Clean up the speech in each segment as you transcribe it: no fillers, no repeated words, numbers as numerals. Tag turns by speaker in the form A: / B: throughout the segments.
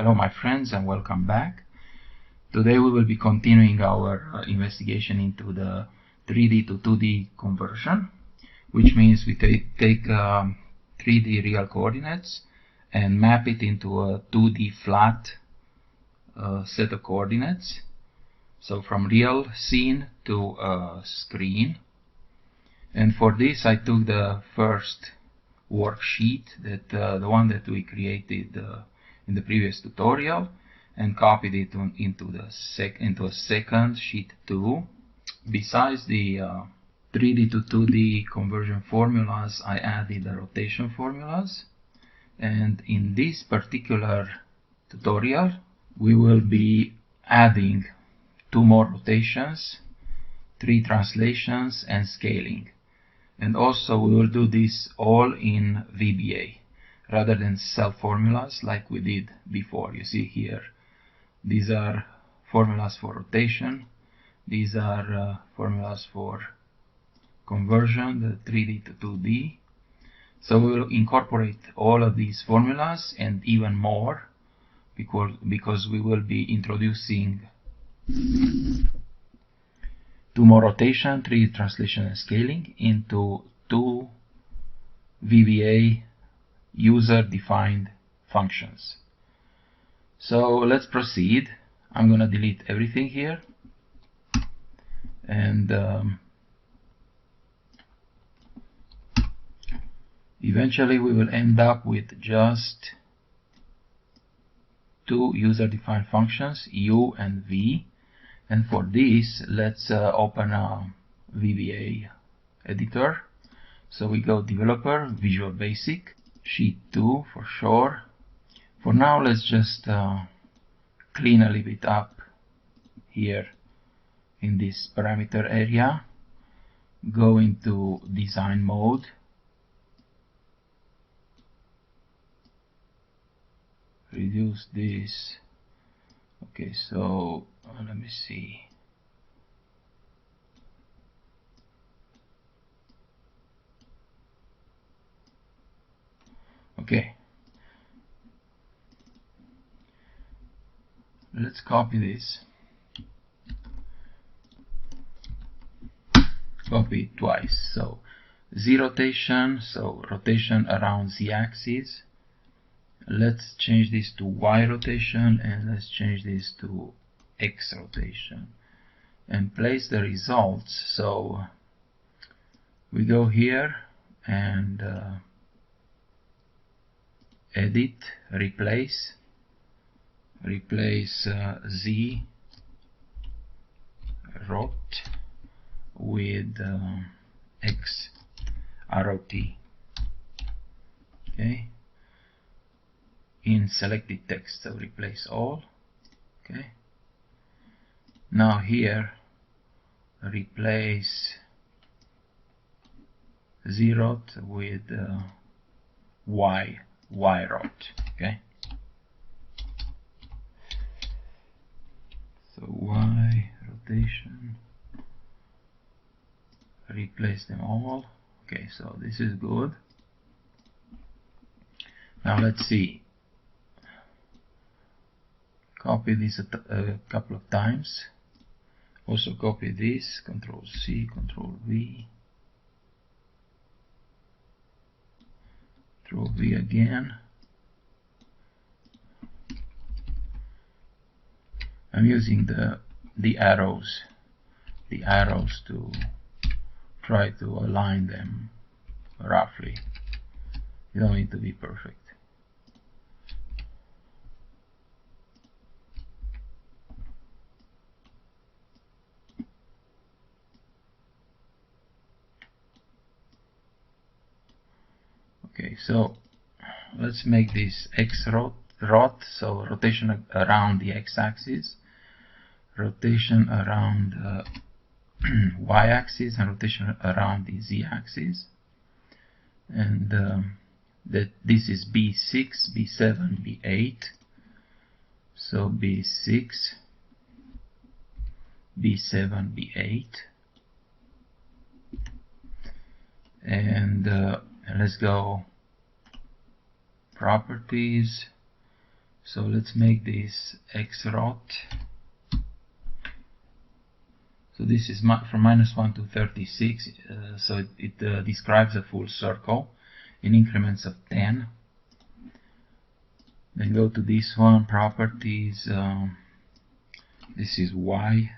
A: Hello my friends and welcome back. Today we will be continuing our investigation into the 3D to 2D conversion, which means we take 3D real coordinates and map it into a 2D flat set of coordinates. So from real scene to a screen. And for this I took the first worksheet, that the one that we created in the previous tutorial, and copied it into a second sheet 2. Besides the 3D to 2D conversion formulas, I added the rotation formulas, and in this particular tutorial we will be adding 2 more rotations, 3 translations, and scaling. And also we will do this all in VBA rather than cell formulas like we did before. You see here, these are formulas for rotation, these are formulas for conversion, the 3D to 2D. So we will incorporate all of these formulas and even more, because we will be introducing 2 more rotation, 3 translation and scaling into 2 VBA user-defined functions. So let's proceed. I'm gonna delete everything here, and eventually we will end up with just 2 user-defined functions, U and V. And for this, let's open a VBA editor. So we go Developer, Visual Basic, Sheet 2 for sure. For now, let's just clean a little bit up here in this parameter area. Go into Design Mode. Reduce this. Okay, so let me see. Okay, let's copy this. Copy it twice. So Z rotation, so rotation around Z axis. Let's change this to Y rotation, and let's change this to X rotation, and place the results. So we go here and edit, replace Z rot with X ROT. Okay, in selected text, so replace all. Okay, now here replace Z-rot with Y-rot. Okay, so Y rotation, replace them all. Okay, so this is good. Now let's see. Copy this a couple of times. Also copy this, Control C, Control V, Control V again. I'm using the arrows to try to align them roughly. You don't need to be perfect. Okay, so let's make this X rot, so rotation around the X-axis, rotation around Y-axis, and rotation around the Z-axis. And that this is B6, B7, B8. So B6, B7, B8. And let's go properties, So let's make this x rot. So this is from -1 to 36, so it describes a full circle in increments of 10. Then go to this one, properties. This is y.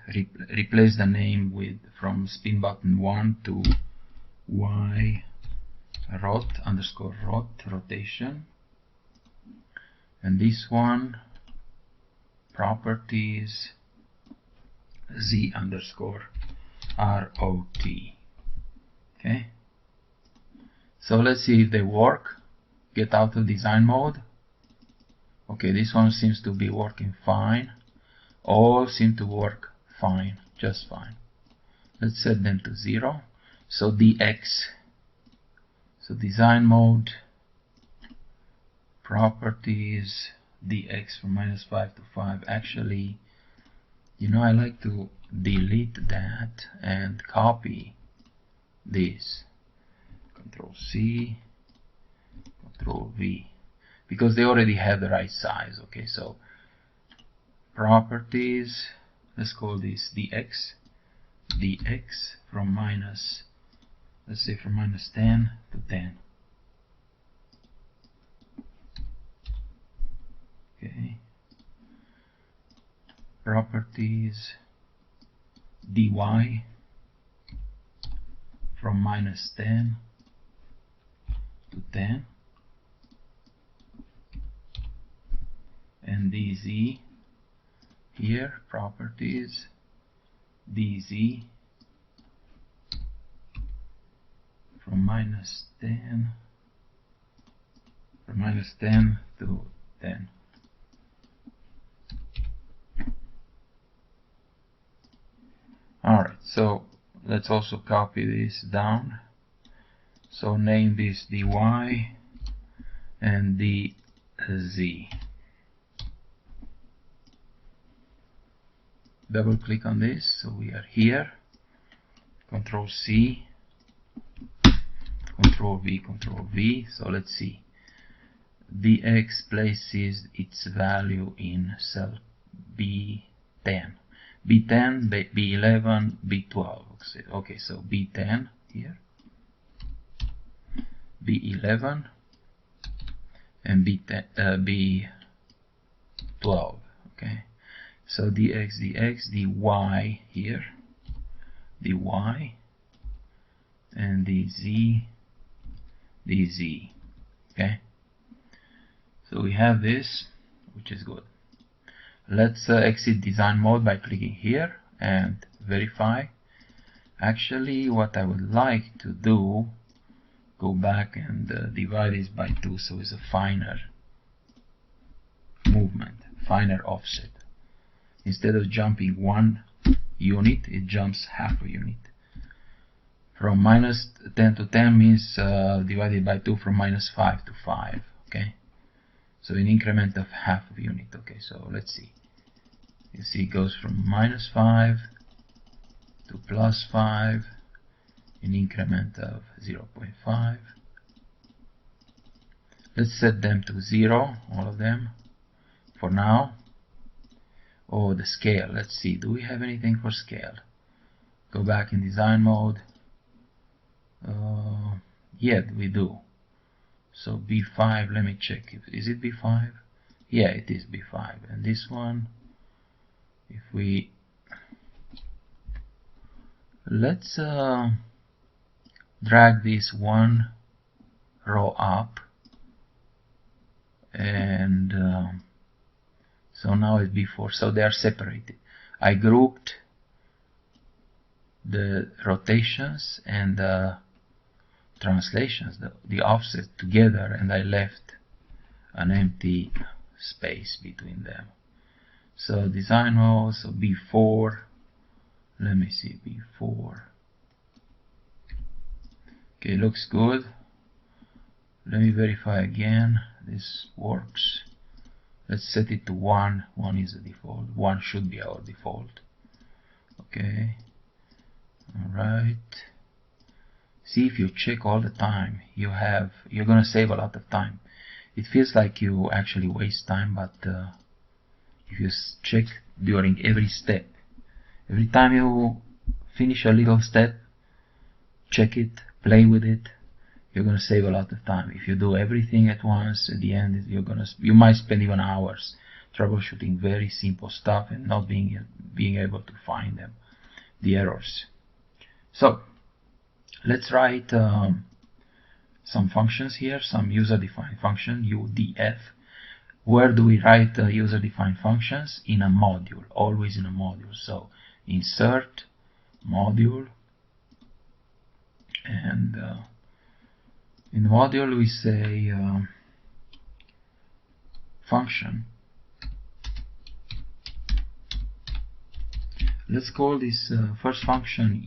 A: Replace the name with from spin button 1 to y rot underscore rot rotation. And this one, properties z underscore rot. Okay. So let's see if they work. Get out of design mode. Okay, this one seems to be working fine. All seem to work fine, just fine. Let's set them to 0. So dx, so design mode, properties, dx from -5 to 5. Actually, you know, I like to delete that and copy this. Control C, Control V, because they already have the right size. Okay, so properties, let's call this dx from minus, let's say from -10 to 10. Okay, properties dy from -10 to 10, and dz here, properties dz from -10 to 10. Alright, so let's also copy this down. So name this dy and dz. Double click on this, so we are here. Control C, Control V. So let's see. dx places its value in cell B10. B10, B11, B12. Okay, so B10 here, B11, and B12. Okay, so dx, dy here, dy, and dz. Okay, so we have this, which is good. Let's exit design mode by clicking here and verify. Actually, what I would like to do, go back and divide this by 2, so it's a finer movement, finer offset. Instead of jumping 1 unit, it jumps half a unit. From -10 to 10 means divided by 2 from -5 to 5. Okay, so an increment of half a unit. Okay, so let's see. You see, it goes from -5 to +5, an increment of 0.5. Let's set them to 0, all of them, for now. Oh, the scale. Let's see. Do we have anything for scale? Go back in design mode. Yeah, we do. So B5, let me check. Is it B5? Yeah, it is B5. And this one, if we let's drag this one row up, and so now it's B4. So they are separated. I grouped the rotations and the translations, the offset together, and I left an empty space between them. So design mode, so B4, let me see, B4. Okay, looks good. Let me verify again, this works. Let's set it to 1. 1 is the default. 1 should be our default. Okay, alright. See, if you check all the time, you're gonna save a lot of time. it feels like you actually waste time, but if you check during every step, every time you finish a little step, check it, play with it, you're gonna save a lot of time. If you do everything at once, at the end you might spend even hours troubleshooting very simple stuff and not being able to find them, the errors. So let's write some functions here, some user-defined function, UDF. Where do we write user-defined functions? In a module, always in a module. So insert module, and in the module we say function. Let's call this first function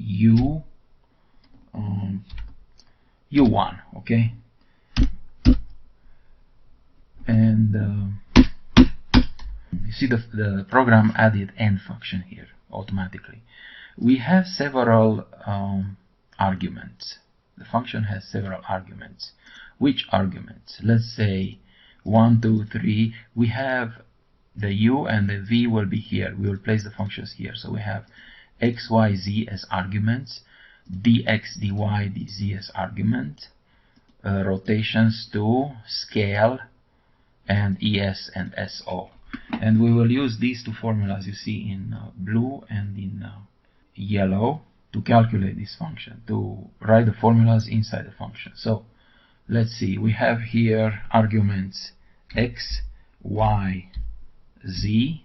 A: U1, okay? And you see the program added end function here automatically. We have several arguments. The function has several arguments. Which arguments? Let's say 1, 2, 3. We have the u and the v will be here. We will place the functions here. So we have x, y, z as arguments, dx, dy, dz as argument, rotations to scale, and es and so. And we will use these two formulas you see in blue and in yellow to calculate this function, to write the formulas inside the function. So let's see, we have here arguments x, y, z.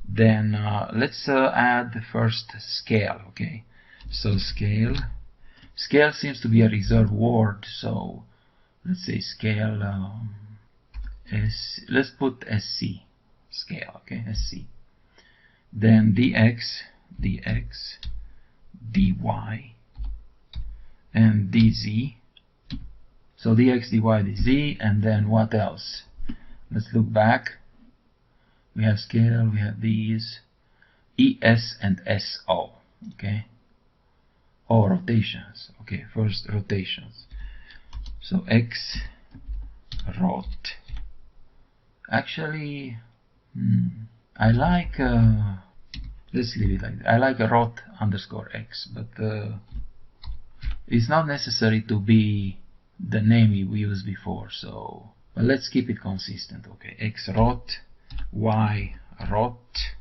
A: Then let's add the first scale, okay? So scale seems to be a reserved word, so let's say scale let's put sc, scale, okay, sc. Then dx, dy, and dz. So dx, dy, dz, and then what else? Let's look back. We have scale, we have these, es and so, okay? Or rotations, okay, first rotations. So x rot. Actually, I like, let's leave it like that. I like a rot underscore x, but it's not necessary to be the name we used before, so but let's keep it consistent, okay? X rot, y rot,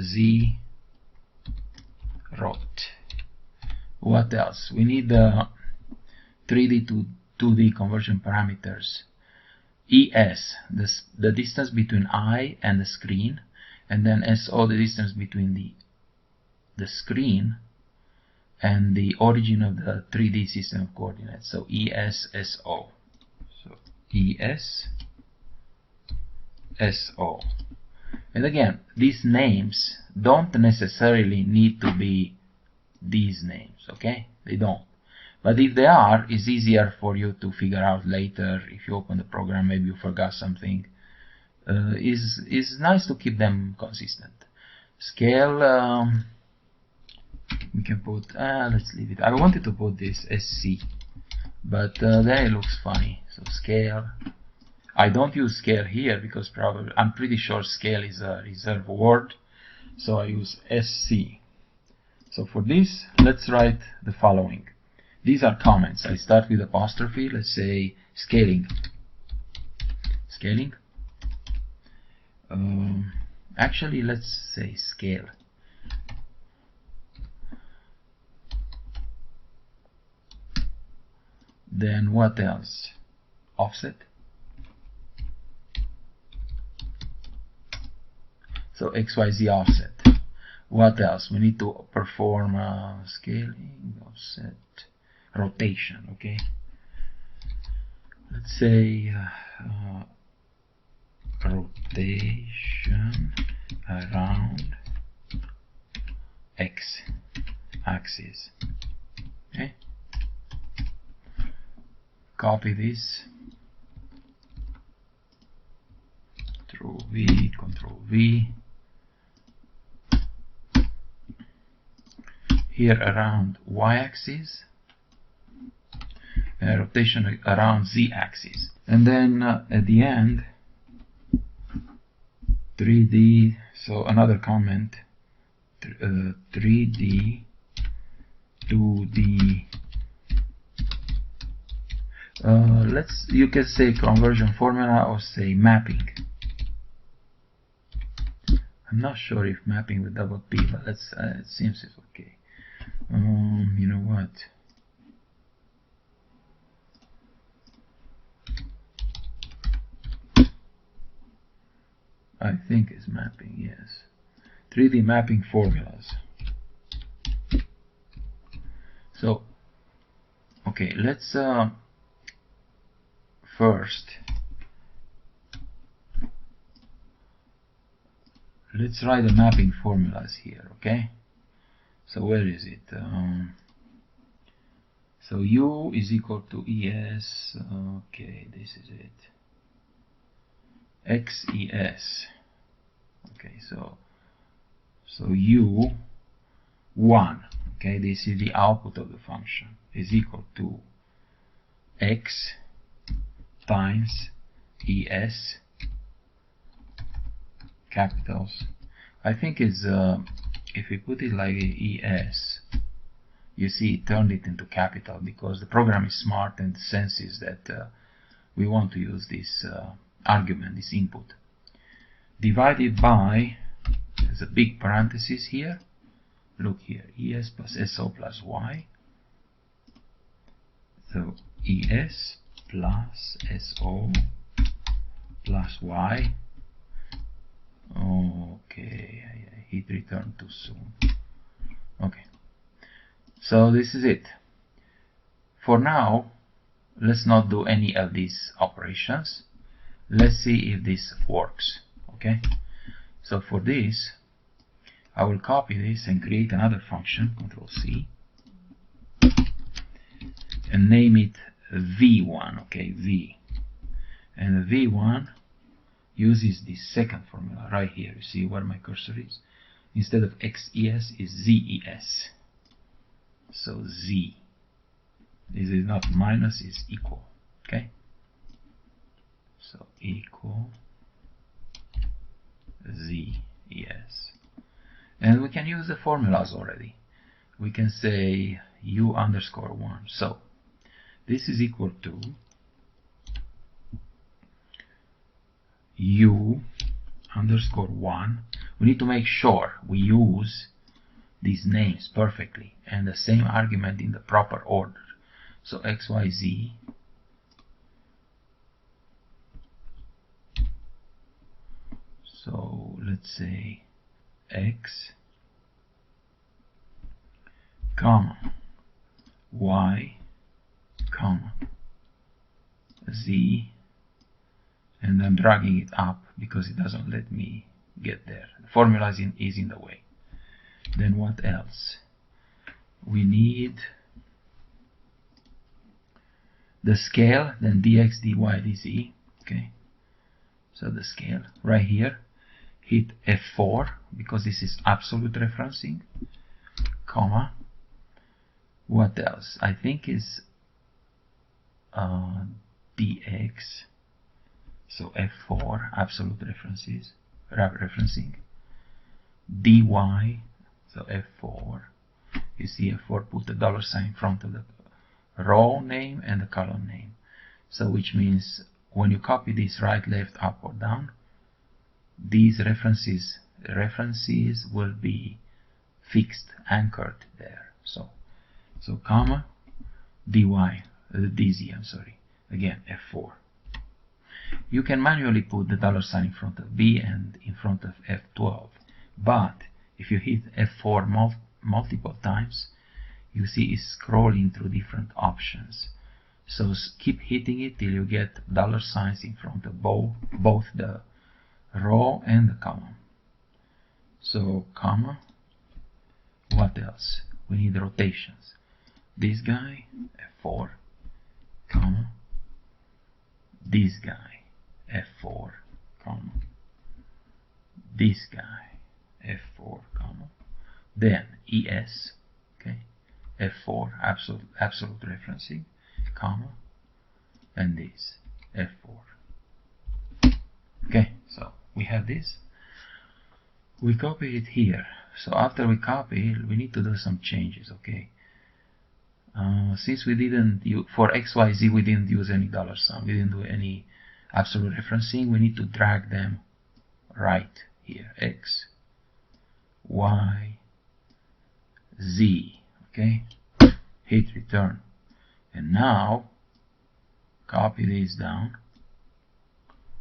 A: z rot. What else? We need the 3D to 2D conversion parameters. ES, the distance between I and the screen, and then SO, the distance between the screen and the origin of the 3D system of coordinates. So ES, SO. So ES, SO. And again, these names don't necessarily need to be these names, okay? They don't. But if they are, it's easier for you to figure out later. If you open the program, maybe you forgot something. It's nice to keep them consistent. Scale, we can put, let's leave it. I wanted to put this SC, but then it looks funny. So scale. I don't use scale here because I'm pretty sure scale is a reserved word. So I use SC. So for this, let's write the following. These are comments. I start with apostrophe. Let's say scaling. Scaling. Actually, let's say scale. Then what else? Offset. So XYZ offset. What else? We need to perform scaling, offset, rotation, okay? Let's say rotation around X axis, okay? Copy this, Control V, Control V. Here around y-axis, rotation around z-axis. And then at the end 3D, so another comment, 3D, 2D, you can say conversion formula or say mapping. I'm not sure if mapping with double P, but let's it seems it's okay. You know what? I think it's mapping, yes. 3D mapping formulas. So, okay, let's first let's write the mapping formulas here, okay? So where is it? So U is equal to ES, okay, this is it. XES, okay, so U1, okay, this is the output of the function, is equal to X times ES, capitals. I think it's if we put it like ES, you see it turned it into capital because the program is smart and senses that we want to use this argument, this input, divided by, there's a big parenthesis here, look here, ES plus SO plus Y, so ES plus SO plus Y. Okay, I hit return too soon. Okay, so this is it. For now, let's not do any of these operations. Let's see if this works. Okay, so for this I will copy this and create another function, Control C, and name it V1. Okay, V, and the V1 uses this second formula right here. You see where my cursor is? Instead of XES is ZES. So Z, this is not minus, is equal. Okay, so equal ZES, and we can use the formulas already. We can say U underscore 1. So this is equal to U underscore 1. We need to make sure we use these names perfectly and the same argument in the proper order. So XYZ so let's say X comma Y comma Z, and I'm dragging it up because it doesn't let me get there. The formula is in the way. Then what else? We need the scale, then dx, dy, dz. Okay, so the scale right here, hit F4 because this is absolute referencing, comma, what else? I think is dx, so F4 absolute referencing, dy, so F4, you see F4 put the dollar sign in front of the row name and the column name, so which means when you copy this right, left, up or down, these references will be fixed, anchored there. So comma dy, dz, I'm sorry, again F4. You can manually put the dollar sign in front of B and in front of F12, but if you hit F4 multiple times, you see it's scrolling through different options. So keep hitting it till you get dollar signs in front of both the row and the column. So comma, what else? We need rotations. This guy, F4, comma, this guy, F4, comma, this guy, F4, comma, then ES, okay, F4, absolute referencing, comma, and this. F4. Okay, so we have this. We copy it here. So after we copy, we need to do some changes. Okay. Since we didn't for XYZ, we didn't use any dollar sign. We didn't do any absolute referencing. We need to drag them right here. X, Y, Z. Okay. Hit return. And now copy this down.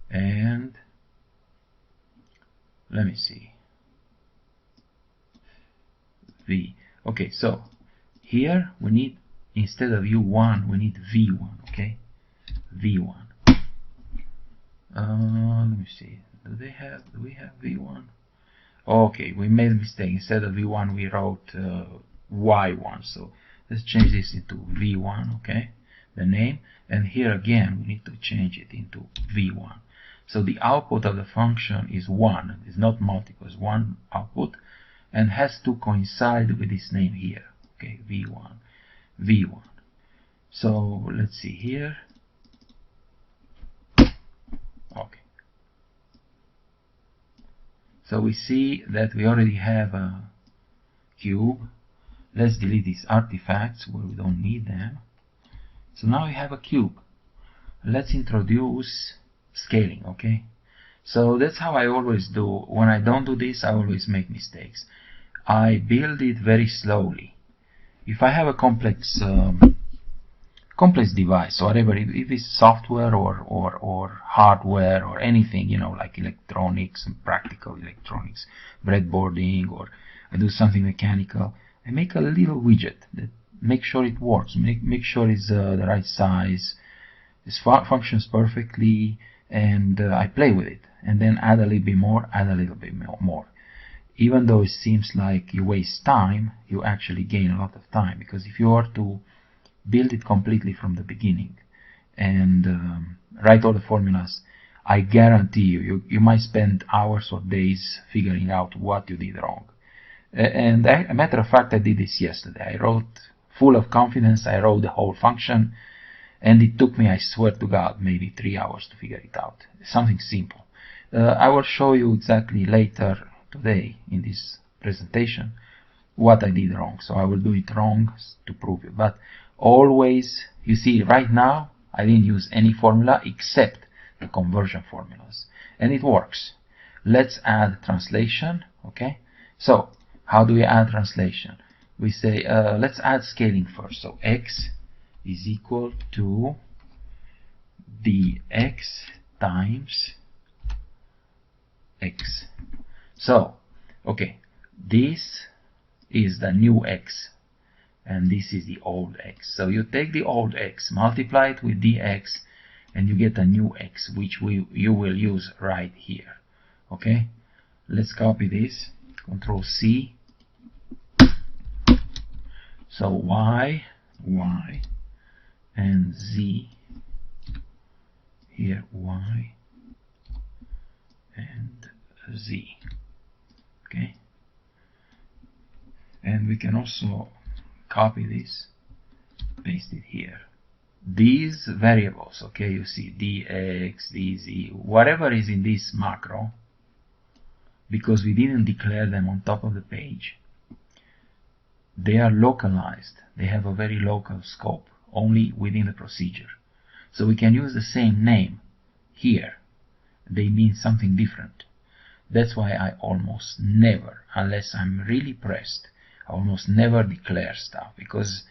A: And let me see. V. Okay, so here we need, instead of U1, we need V1. Okay, V1. Let me see. Do we have V1? Okay, we made a mistake. Instead of V1, we wrote Y1. So let's change this into V1. Okay, the name. And here again, we need to change it into V1. So the output of the function is 1. It's not multiple. It's 1 output, and has to coincide with this name here. Okay, V1, V1. So let's see here. Okay. So we see that we already have a cube. Let's delete these artifacts where we don't need them. So now we have a cube. Let's introduce scaling. Okay. So that's how I always do. When I don't do this, I always make mistakes. I build it very slowly. If I have a complex device, or whatever, if it's software or hardware or anything, you know, like electronics and practical electronics, breadboarding, or I do something mechanical, I make a little widget that make sure it works, make sure it's the right size, it functions perfectly, and I play with it, and then add a little bit more, add a little bit more. Even though it seems like you waste time, you actually gain a lot of time, because if you are to build it completely from the beginning and write all the formulas, I guarantee you might spend hours or days figuring out what you did wrong. And a matter of fact, I did this yesterday. I wrote, full of confidence, I wrote the whole function, and it took me, I swear to God, maybe 3 hours to figure it out. Something simple. I will show you exactly later today in this presentation what I did wrong. So I will do it wrong to prove it. But always, you see, right now I didn't use any formula except the conversion formulas, and it works. Let's add translation. Okay, so how do we add translation? We say let's add scaling first. So x is equal to dx times x. So okay, this is the new x, and this is the old x. So you take the old x, multiply it with dx, and you get a new x, which you will use right here. Okay, let's copy this, Control C. So y, and z, here y and z. Okay, and we can also copy this, paste it here. These variables, okay, you see dx, dz, whatever is in this macro, because we didn't declare them on top of the page, they are localized. They have a very local scope, only within the procedure. So we can use the same name here. They mean something different. That's why I almost never, unless I'm really pressed, I almost never declare stuff, because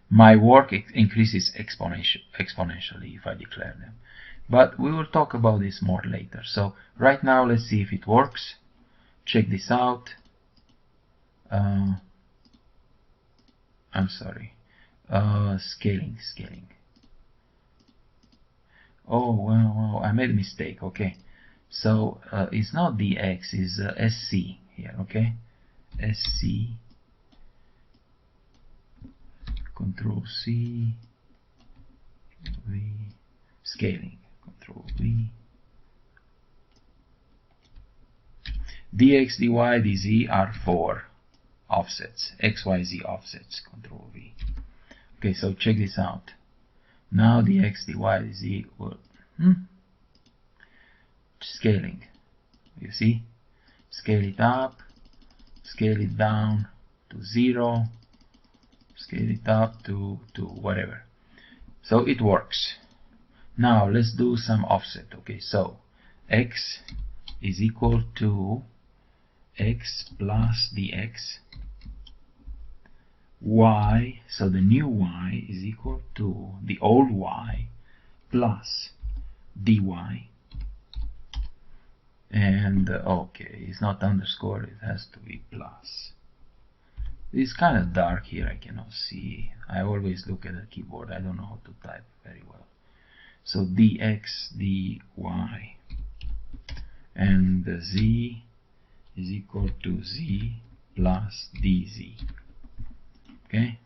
A: my work increases exponentially if I declare them. But we will talk about this more later. So right now, let's see if it works. Check this out. I'm sorry. Scaling. Oh, well, I made a mistake. Okay. So it's not dx, it's sc here. Okay. Sc. Control C, V, scaling, Control V. Dx, dy, dz are 4 offsets, x, y, z offsets, Control V. Okay, so check this out. Now dx, dy, dz will Scaling. You see? Scale it up, scale it down to 0, scale it up to whatever. So it works. Now let's do some offset. Okay, so x is equal to x plus dx. Y, so the new y is equal to the old y plus dy. And okay, it's not underscore, it has to be plus. It's kind of dark here, I cannot see. I always look at the keyboard, I don't know how to type very well. So dx dy, and the z is equal to z plus dz. Okay,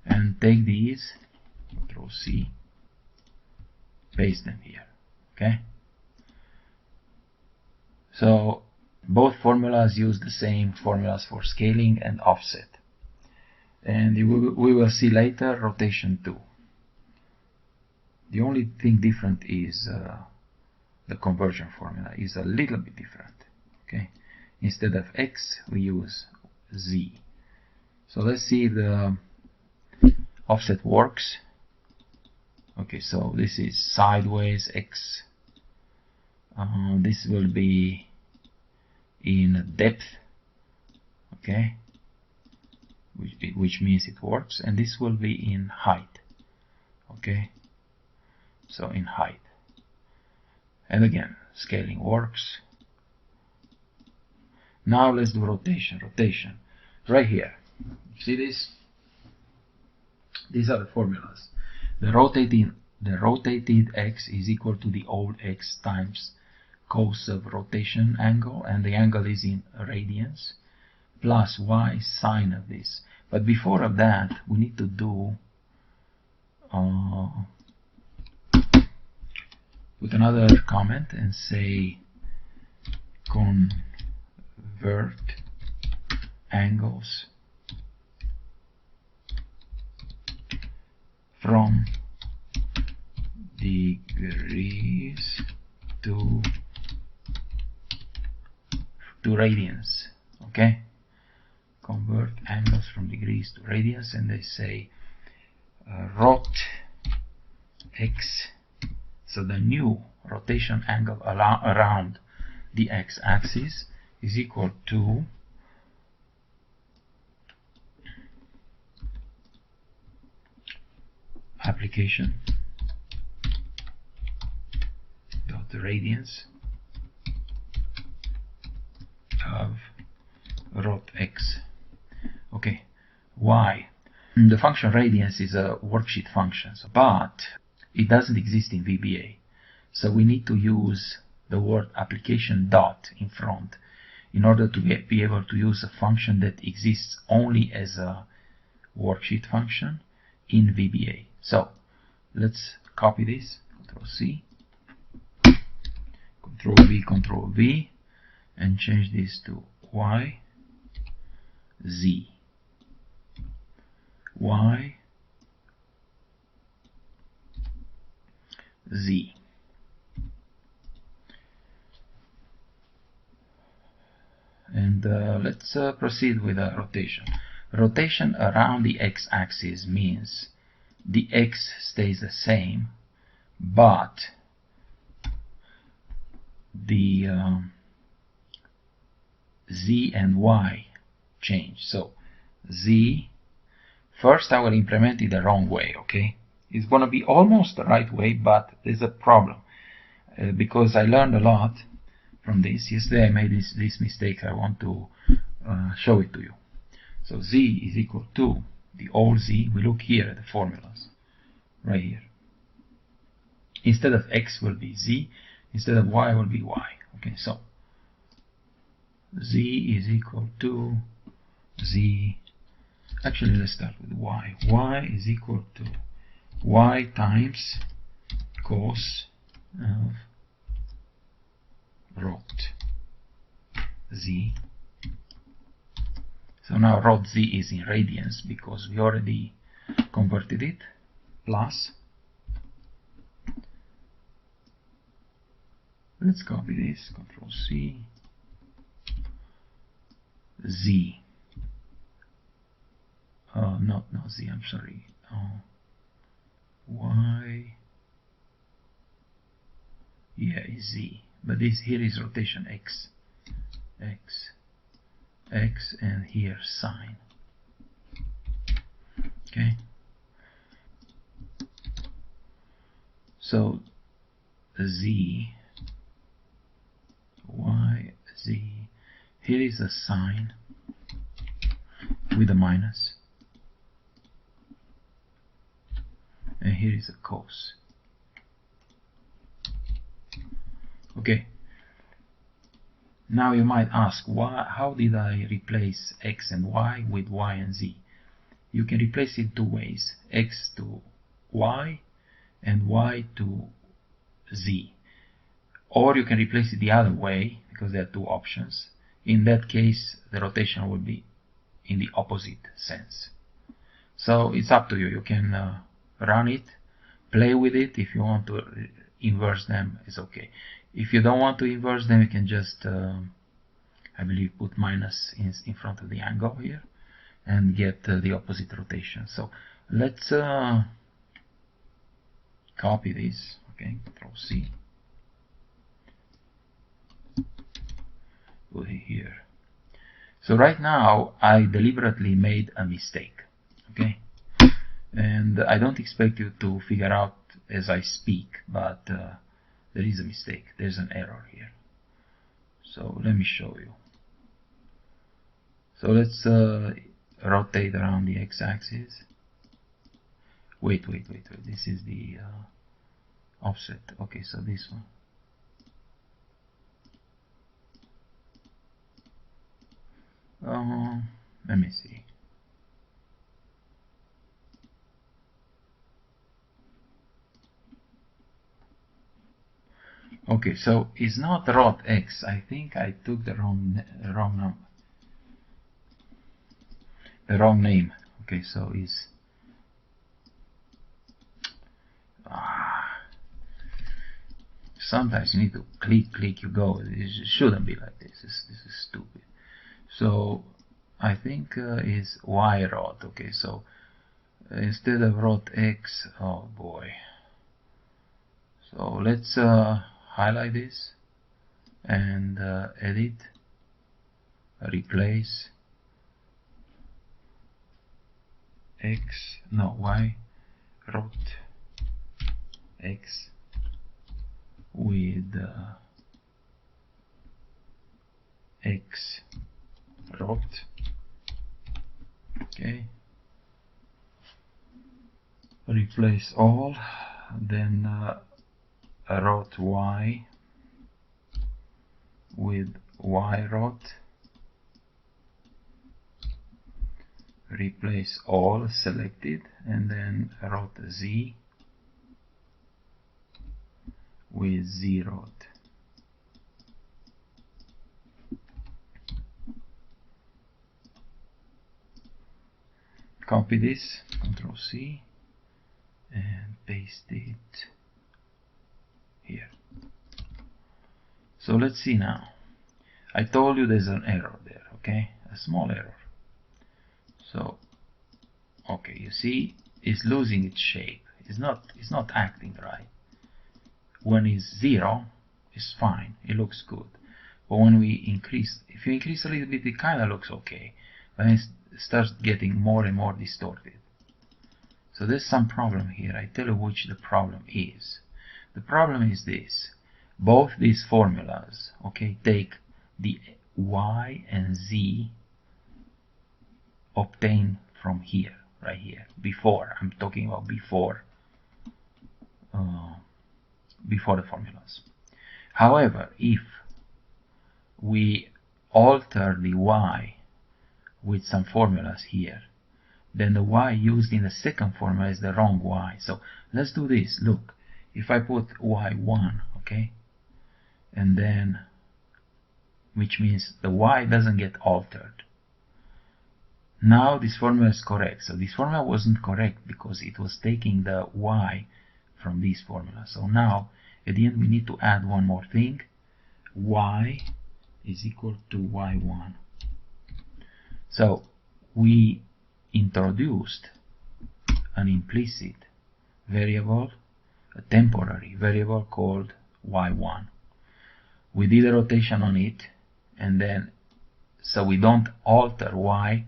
A: and take these, Ctrl C, paste them here. Okay, so both formulas use the same formulas for scaling and offset, and we will see later rotation too. The only thing different is the conversion formula is a little bit different. Okay, instead of x we use z. So let's see if the offset works. Okay, so this is sideways x. This will be in depth. Okay, which means it works, and this will be in height. Okay, so in height. And again, scaling works. Now let's do rotation. Rotation, right here. See this? These are the formulas. The rotated x is equal to the old x times cos of rotation angle, and the angle is in radians, plus y sine of this. But before of that, we need to do put another comment and say convert angles from degrees to radians. Okay, convert angles from degrees to radians, and they say rot x, so the new rotation angle around the x-axis is equal to application dot radians of rot x. Okay, why? The function radians is a worksheet function, but it doesn't exist in VBA, so we need to use the word application dot in front in order to be able to use a function that exists only as a worksheet function in VBA. So let's copy this, Ctrl C, Ctrl V, Ctrl V, and change this to Y, Z, Y, Z. And let's proceed with a rotation. Rotation around the x-axis means the x stays the same, but the z and y change. So z, first I will implement it the wrong way. Okay, it's going to be almost the right way, but there's a problem because I learned a lot from this. Yesterday I made this mistake. I want to show it to you. So z is equal to the old z. We look here at the formulas right here. Instead of x will be z, instead of y will be y. Okay, so z is equal to z. Actually, let's start with y. Y is equal to y times cos of rot z. So now rot z is in radians because we already converted it, plus let's copy this, Control C, Z. Not Z, I'm sorry. Y. Yeah, is Z. But this here is rotation X. X, and here sine. Okay. So Z, Y, Z. Here is a sine with a minus, and here is a cos. Okay. Now you might ask, how did I replace X and Y with Y and Z? You can replace it two ways: X to Y and Y to Z. Or you can replace it the other way, because there are two options. In that case, the rotation will be in the opposite sense. So it's up to you. You can run it, play with it. If you want to inverse them, it's okay. If you don't want to inverse them, you can just, I believe, put minus in front of the angle here and get the opposite rotation. So let's copy this. Okay, Control C. Put it here. So right now I deliberately made a mistake. Okay, and I don't expect you to figure out as I speak, but there is a mistake. There's an error here. So let me show you. So let's rotate around the x-axis. Wait. This is the offset. Okay, so this one. Let me see. Okay, so it's not rot x. I think I took the wrong name. Okay, so it's sometimes you need to click, you go. It shouldn't be like this. This is stupid. So I think is y rot. Okay, so instead of rot x, oh boy. So let's highlight this and edit, replace y rot x with x rot. Okay, replace all, then rot y with y rot, replace all selected, and then rot z with z rot. Copy this, Control C, and paste it here. So let's see now. I told you there's an error there, okay? A small error. So, okay, you see, it's losing its shape. It's not acting right. When it's 0, it's fine. It looks good. But when we increase, if you increase a little bit, it kind of looks okay. But then it starts getting more and more distorted. So there's some problem here. I tell you which the problem is. The problem is this. Both these formulas, okay, take the y and z obtained from here, right here. Before, I'm talking about before the formulas. However, if we alter the y with some formulas here, then the y used in the second formula is the wrong y. So let's do this. Look, if I put y1, okay, and then, which means the y doesn't get altered. Now this formula is correct. So this formula wasn't correct because it was taking the y from these formulas. So now at the end we need to add one more thing, y is equal to y1. So we introduced an implicit variable, a temporary variable called y1. We did a rotation on it, and then so we don't alter y,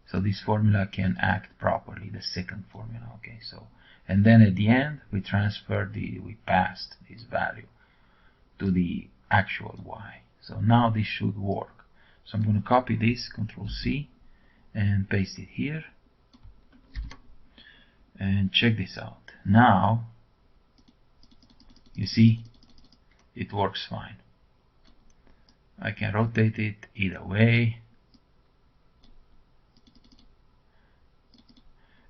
A: so this formula can act properly, the second formula. Okay, so and then at the end we passed this value to the actual y. So now this should work. So I'm going to copy this, Control C, and paste it here, and check this out. Now you see it works fine. I can rotate it either way,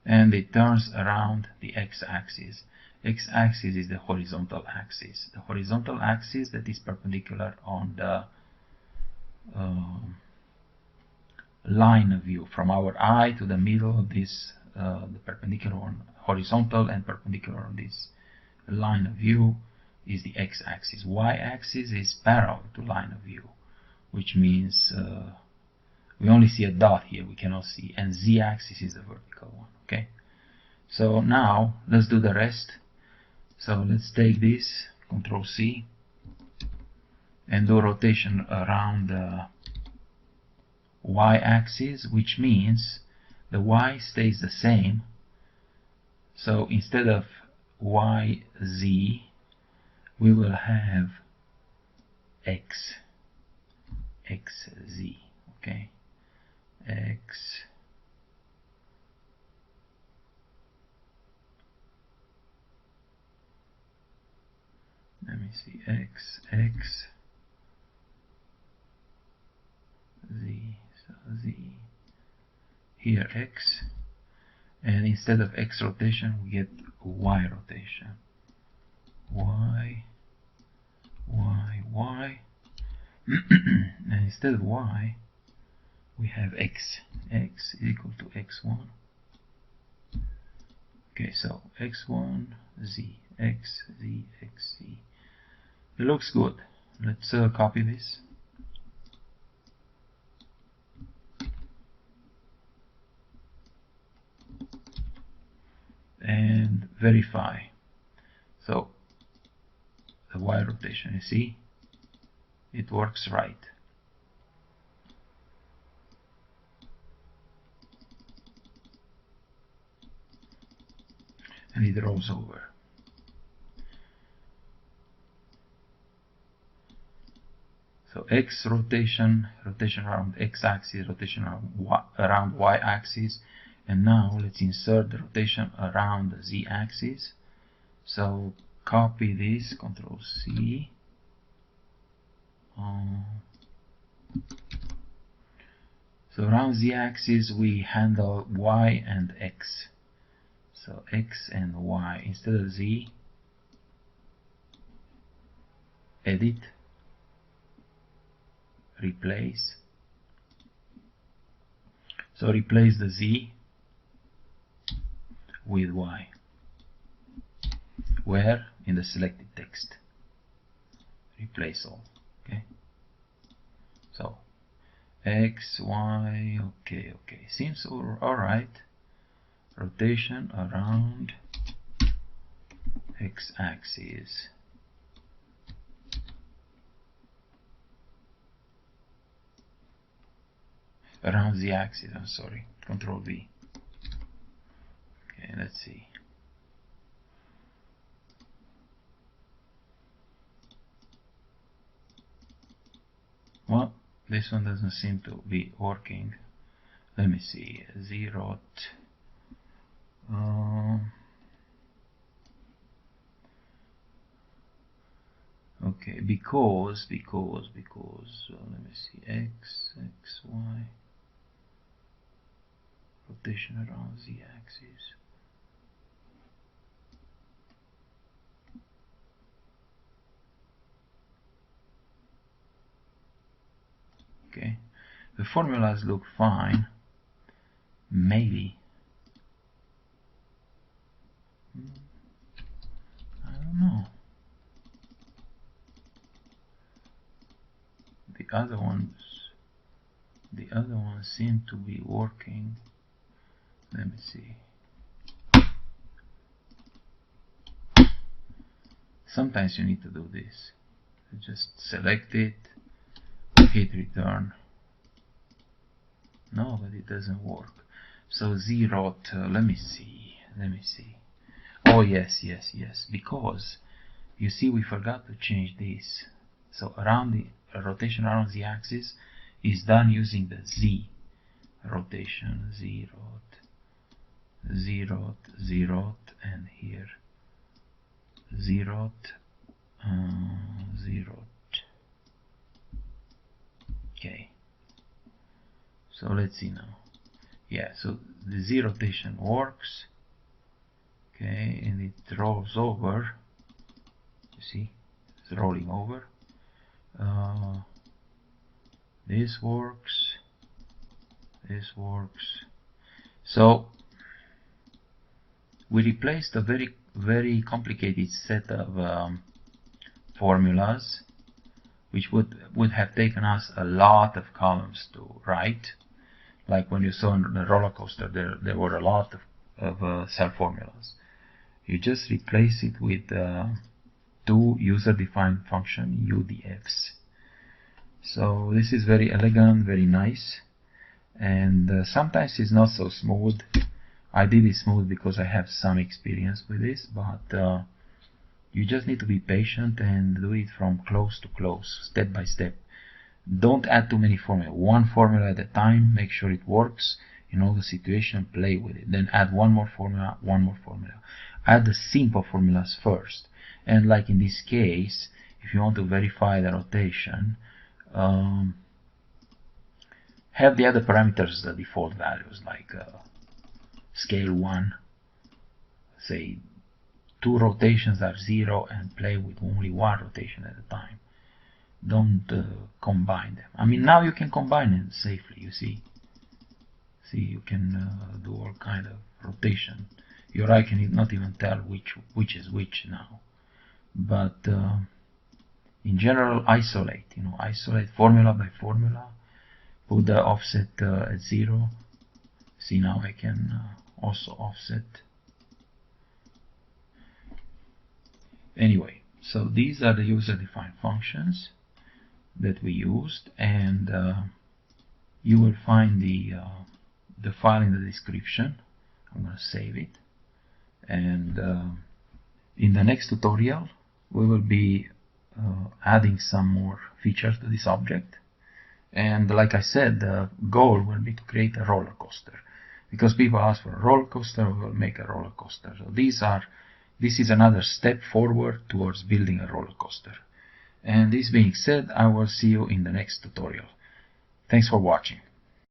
A: and it turns around the x-axis. X-axis is the horizontal axis. The horizontal axis that is perpendicular on the line of view from our eye to the middle of this, the perpendicular on horizontal and perpendicular on this line of view is the x-axis. Y-axis is parallel to line of view, which means we only see a dot here, we cannot see, and z-axis is the vertical one. Okay, so now let's do the rest. So let's take this, Control C, and do rotation around the y-axis, which means the y stays the same. So instead of yz, we will have xz. Okay, x. Let me see, x z, so z, here x, and instead of x rotation we get y rotation, y, and instead of y we have x is equal to x1. Okay, so x1 z, x z, x z. It looks good. Let's copy this and verify. So the y rotation, you see, it works right. And it rolls over. So x rotation around x-axis, rotation around y-axis, and now let's insert the rotation around the z-axis. So copy this, Control C. So around z-axis we handle y and x. So x and y. Instead of z, edit, replace. So replace the z with y. Where? In the selected text. Replace all. Okay. So x, y, okay. Seems alright. Rotation around x-axis. Around the axis, I'm sorry. Control V. Okay, let's see. Well, this one doesn't seem to be working. Let me see. Z-rot. Okay, because let me see, x, y, rotation around z-axis. Okay, the formulas look fine. Maybe I don't know. other ones seem to be working. Let me see. Sometimes you need to do this. You just select it, hit return. No, but it doesn't work. So zeroed, let me see. Oh yes, because you see we forgot to change this. So around the rotation around the axis is done using the Z rotation, zeroed, and here zeroed. Okay, so let's see now. Yeah, so the Z rotation works. Okay, and it rolls over. You see, it's rolling over. This works. So we replaced a very complicated set of formulas, which would have taken us a lot of columns to write. Like when you saw in the roller coaster, there were a lot of cell formulas. You just replace it with two user-defined function UDFs. So this is very elegant, very nice, and sometimes it's not so smooth. I did it smooth because I have some experience with this, but you just need to be patient and do it from close to close, step by step. Don't add too many formulas. One formula at a time. Make sure it works in all the situation. Play with it. Then add one more formula. Add the simple formulas first. And like in this case, if you want to verify the rotation, have the other parameters the default values, like scale 1. Say 2 rotations are 0, and play with only 1 rotation at a time. Don't combine them. I mean, now you can combine them safely. You see, you can do all kind of rotation. Your eye can not even tell which is which now. But in general, isolate. Isolate formula by formula. Put the offset at 0. See, now I can also offset. Anyway, so these are the user-defined functions that we used, and you will find the file in the description. I'm going to save it, and in the next tutorial we will be adding some more features to this object. And like I said, the goal will be to create a roller coaster, because people ask for a roller coaster. We will make a roller coaster. So this is another step forward towards building a roller coaster. And this being said, I will see you in the next tutorial. Thanks for watching.